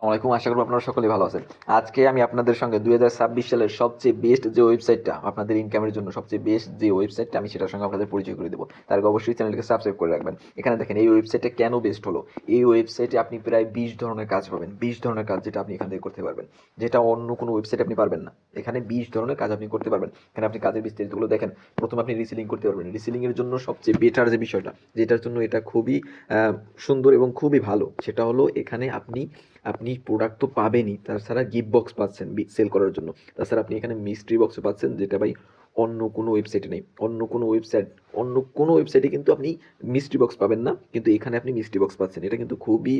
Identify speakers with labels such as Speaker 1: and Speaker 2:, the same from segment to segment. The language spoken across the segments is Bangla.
Speaker 1: ওয়ালাইকুম, আশা করব আপনারা সকলেই ভালো আছেন। আজকে আমি আপনাদের সঙ্গে ২০২৬ সালের সবচেয়ে বেস্ট যে ওয়েবসাইটটা, আপনাদের ইনকামের জন্য সবচেয়ে বেস্ট যে ওয়েবসাইটটা, আমি সেটার সঙ্গে আপনাদের পরিচয় করে দেবো। তার আগে অবশ্যই চ্যানেলটিকে সাবস্ক্রাইব করে রাখবেন। এখানে দেখেন এই ওয়েবসাইটটা কেন বেস্ট হলো। এই ওয়েবসাইটে আপনি প্রায় ২০ ধরনের কাজ পাবেন। ২০ ধরনের কাজ যেটা আপনি এখান থেকে করতে পারবেন, যেটা অন্য কোনো ওয়েবসাইটে আপনি পারবেন না। এখানে ২০ ধরনের কাজ আপনি করতে পারবেন। এখানে আপনি কাজের বিস্তারিতগুলো দেখেন। প্রথমে আপনি রিসেলিং করতে পারবেন। রিসেলিংয়ের জন্য সবচেয়ে বেটার যে বিষয়টা, যেটার জন্য এটা খুবই সুন্দর এবং খুবই ভালো, সেটা হলো এখানে আপনি আপনি প্রোডাক্ট তো পাবেনই, তাছাড়া গিফট বক্স পাচ্ছেন সেল করার জন্য। তাছাড়া আপনি এখানে মিস্ট্রি বক্সও পাচ্ছেন, যেটা ভাই অন্য কোনো ওয়েবসাইটে নেই। অন্য কোনো ওয়েবসাইটে কিন্তু আপনি মিস্ট্রি বক্স পাবেন না, কিন্তু এখানে আপনি মিস্ট্রি বক্স পাচ্ছেন। এটা কিন্তু খুবই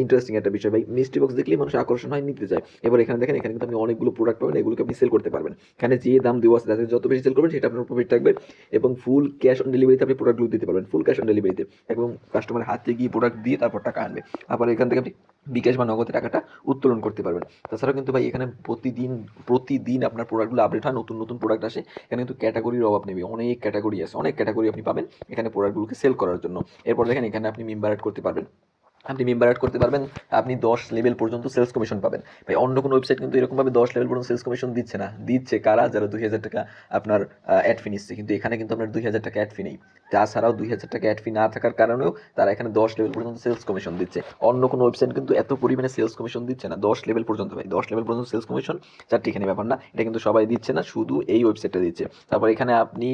Speaker 1: ইন্টারেস্টিং একটা বিষয় ভাই। মিস্ট্রি বক্স দেখলেই মানুষ আকর্ষণ হয়, নিতে চায়। এবার এখানে দেখেন, এখানে কিন্তু আপনি অনেকগুলো প্রোডাক্ট পাবেন, এগুলোকে আপনি সেল করতে পারবেন। এখানে যে দাম দেওয়া আছে, তাদের যত বেশি সেল করবেন সেটা আপনার প্রফিট থাকবে। এবং ফুল ক্যাশ অন ডেলিভারিতে আপনি প্রোডাক্টগুলো দিতে পারবেন, ফুল ক্যাশ অন ডেলিভারিতে। এবং কাস্টমারের হাতে গিয়ে প্রোডাক্ট দিয়ে তারপর টাকা আনবে। আবার এখান থেকে আপনি বিকাশ বা নগদে টাকাটা উত্তোলন করতে পারবেন। তাছাড়াও কিন্তু ভাই এখানে প্রতিদিন প্রতিদিন আপনার প্রোডাক্টগুলো আপডেট হয়, নতুন নতুন প্রোডাক্ট আসে। এখানে কিন্তু ক্যাটাগরির অভাব নেই, অনেক ক্যাটাগরি আছে, অনেক ক্যাটাগরি আপনি পাবেন এখানে প্রোডাক্টগুলোকে সেল করার জন্য। এরপর দেখেন, এখানে আপনি মেম্বার অ্যাড করতে পারবেন। আপনি 10 লেভেল পর্যন্ত সেলস কমিশন পাবেন। ভাই অন্য কোনো ওয়েবসাইট কিন্তু এরকমভাবে 10 লেভেল পর্যন্ত সেলস কমিশন দিচ্ছে না। দিচ্ছে কারা? যারা ২০০০ টাকা আপনার অ্যাড ফি নিচ্ছে। কিন্তু এখানে কিন্তু আপনার ২০০০ টাকা অ্যাড ফি নেই। তাছাড়াও ২০০০ টাকা অ্যাড ফি না থাকার কারণেও তারা এখানে 10 লেভেল পর্যন্ত সেলস কমিশন দিচ্ছে। অন্য কোনো ওয়েবসাইট কিন্তু এত পরিমাণে সেলস কমিশন দিচ্ছে না। 10 লেভেল পর্যন্ত ভাই, 10 লেভেল পর্যন্ত সেলস কমিশন চারটিখানি ব্যাপার না। এটা কিন্তু সবাই দিচ্ছে না, শুধু এই ওয়েবসাইটটা দিচ্ছে। তারপর এখানে আপনি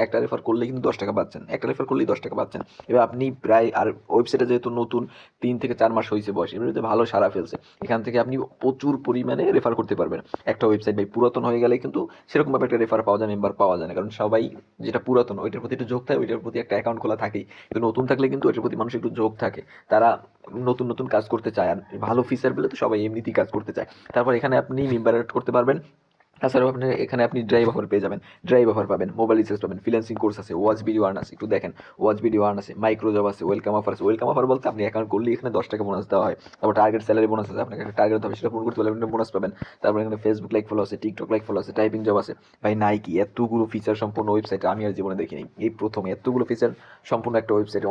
Speaker 1: একটা রেফার করলে কিন্তু 10 টাকা পাচ্ছেন। একটা রেফার করলেই 10 টাকা পাচ্ছেন। এবার আপনি প্রায়, আর ওয়েবসাইটে যেহেতু নতুন ৩ থেকে ৪ মাস হয়েছে বয়স, এমনিতে ভালো সারা ফেলছে। এখান থেকে আপনি প্রচুর পরিমাণে রেফার করতে পারবেন। একটা ওয়েবসাইট ভাই পুরাতন হয়ে গেলে কিন্তু সেরকমভাবে একটা রেফার পাওয়া যায়, মেম্বার পাওয়া যায় না। কারণ সবাই যেটা পুরাতন ওইটার প্রতি একটু ঝোঁক থাকে, ওইটার প্রতি একটা অ্যাকাউন্ট খোলা থাকেই। কিন্তু নতুন থাকলে কিন্তু ওইটার প্রতি মানুষ একটু ঝোঁক থাকে। তারা নতুন নতুন কাজ করতে চায়, আর ভালো ফিচার পেলে তো সবাই এমনিতেই কাজ করতে চায়। তারপর এখানে আপনি মেম্বার অ্যাড করতে পারবেন। তাছাড়াও আপনি এখানে আপনি ড্রাইভ অফার পেয়ে যাবেন। ড্রাইভ অফার পাবেন, মোবাইল রিচার্জ পাবেন, ফ্রিল্যান্সিং কোর্স আছে, ওয়াচ ভিডিও আর্ন আছে, একটু দেখেন। ওয়াচ ভিডিও আর্ন আছে, মাইক্রো জব আছে, ওয়েলকাম অফার আছে। ওয়েলকাম অফার বলতে আপনি অ্যাকাউন্ট করলে এখানে 10 টাকা বোনাস দেওয়া হয়। তারপর টার্গেট স্যালারি বোনাস আছে, আপনাকে একটা টার্গেট হবে, সেটা পূরণ করতে পারলে আপনি বোনাস পাবেন। তারপর এখানে ফেসবুক লাইক ফলো আছে, টিকটক লাইক ফলো আছে, টাইপিং জব আছে। ভাই নাইকি এতগুলো ফিচার সম্পূর্ণ ওয়েবসাইট আমি আর জীবনে দেখিনি, এই প্রথম এতগুলো ফিচার সম্পূর্ণ একটা ওয়েবসাইটে।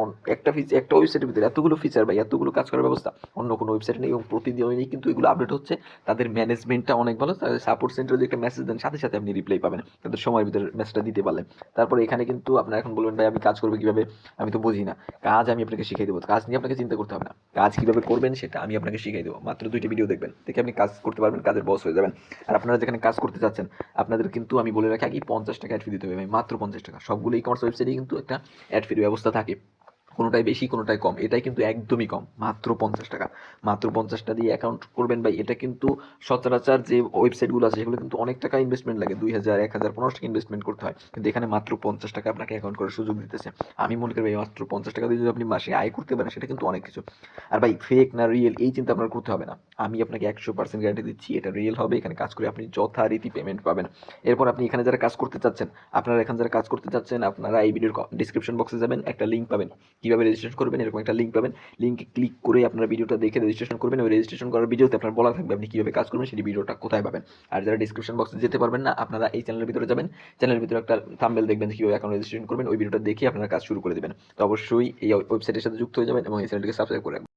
Speaker 1: একটা ওয়েবসাইটের ভিতরে এতগুলো ফিচার ভাই, এতগুলো কাজ করার ব্যবস্থা অন্য কোনো ওয়েবসাইটে নেই। এবং প্রতিদিনই কিন্তু এগুলো আপডেট হচ্ছে। তাদের ম্যানেজমেন্টটা অনেক ভালো। তাদের সাপোর্ট সেন্টারে যদি একটা মেসেজ দেন, সাথে সাথে আপনি রিপ্লাই পাবেন তাদের সময়ের ভিতরে মেসেজটা দিতে পারলেন। তারপরে এখানে কিন্তু আপনার এখন বলবেন, ভাই আমি কাজ করবো কিভাবে, আমি তো বুঝি না। কাজ আমি আপনাকে শিখিয়ে দেবো, কাজ নিয়ে আপনাকে চিন্তা করতে হবে না। কাজ কিভাবে করবেন সেটা আমি আপনাকে শিখিয়ে দেবো। মাত্র 2টি ভিডিও দেখবেন, দেখে আপনি কাজ করতে পারবেন, কাজের বস হয়ে যাবেন। আর আপনারা যেখানে কাজ করতে চাচ্ছেন, আপনাদের কিন্তু আমি বলে রাখি, আগে 50 টাকা অ্যাড ফি দিতে হবে ভাই, মাত্র 50 টাকা। সবগুলো ই কমার্স ওয়েবসাইটে কিন্তু একটা অ্যাড ফির ব্যবস্থা থাকে। কোনোটাই বেশি, কোনোটাই কম, এটাই কিন্তু একদমই কম, মাত্র 50 টাকা। মাত্র 50টা দিয়ে অ্যাকাউন্ট করবেন ভাই। এটা কিন্তু সচরাচর যে ওয়েবসাইটগুলো আছে সেগুলো কিন্তু অনেক টাকা ইনভেস্টমেন্ট লাগে, 2000, 1000, 1500 টাকা ইনভেস্টমেন্ট করতে হয়। কিন্তু এখানে মাত্র 50 টাকা আপনাকে অ্যাকাউন্ট করার সুযোগ দিতেছে। আমি মনে করি ভাই, মাত্র 50 টাকা দিয়ে যদি আপনি মাসে আয় করতে পারেন, সেটা কিন্তু অনেক কিছু। আর ভাই ফেক না রিয়েল এই চিন্তা আপনার করতে হবে না। আমি আপনাকে 100% গ্যারান্টি দিচ্ছি, এটা রিয়েল হবে। এখানে কাজ করে আপনি যথারীতি পেমেন্ট পাবেন। এরপর আপনি এখানে যারা কাজ করতে চাচ্ছেন, আপনারা এই ভিডিওর ডিসক্রিপশন বক্সে যাবেন, একটা লিঙ্ক পাবেন। কিভাবে রেজিস্ট্রেশন করবেন এরকম একটা লিঙ্ক পাবেন। লিঙ্কে ক্লিক করে আপনারা ভিডিওটা দেখে রেজিস্ট্রেশন করবেন। ওই রেজিস্ট্রেশন করার ভিডিওতে আপনার বলা থাকবে আপনি কিভাবে কাজ করবেন, সেই ভিডিওটা কোথায় পাবেন। আর যারা ডিসক্রিপশন বক্সে যেতে পারবেন না, আপনারা এই চ্যানেলের ভিতরে যাবেন। চ্যানেলের ভিতরে একটা থাম্বনেল দেখবেন কিভাবে অ্যাকাউন্ট রেজিস্ট্রেশন করবেন, ওই ভিডিওটা দেখে আপনারা কাজ শুরু করে দেবেন। তো অবশ্যই এই ওয়েবসাইটের সাথে যুক্ত হয়ে যাবেন এবং এই চ্যানেলটিকে সাবস্ক্রাইব করে রাখবেন।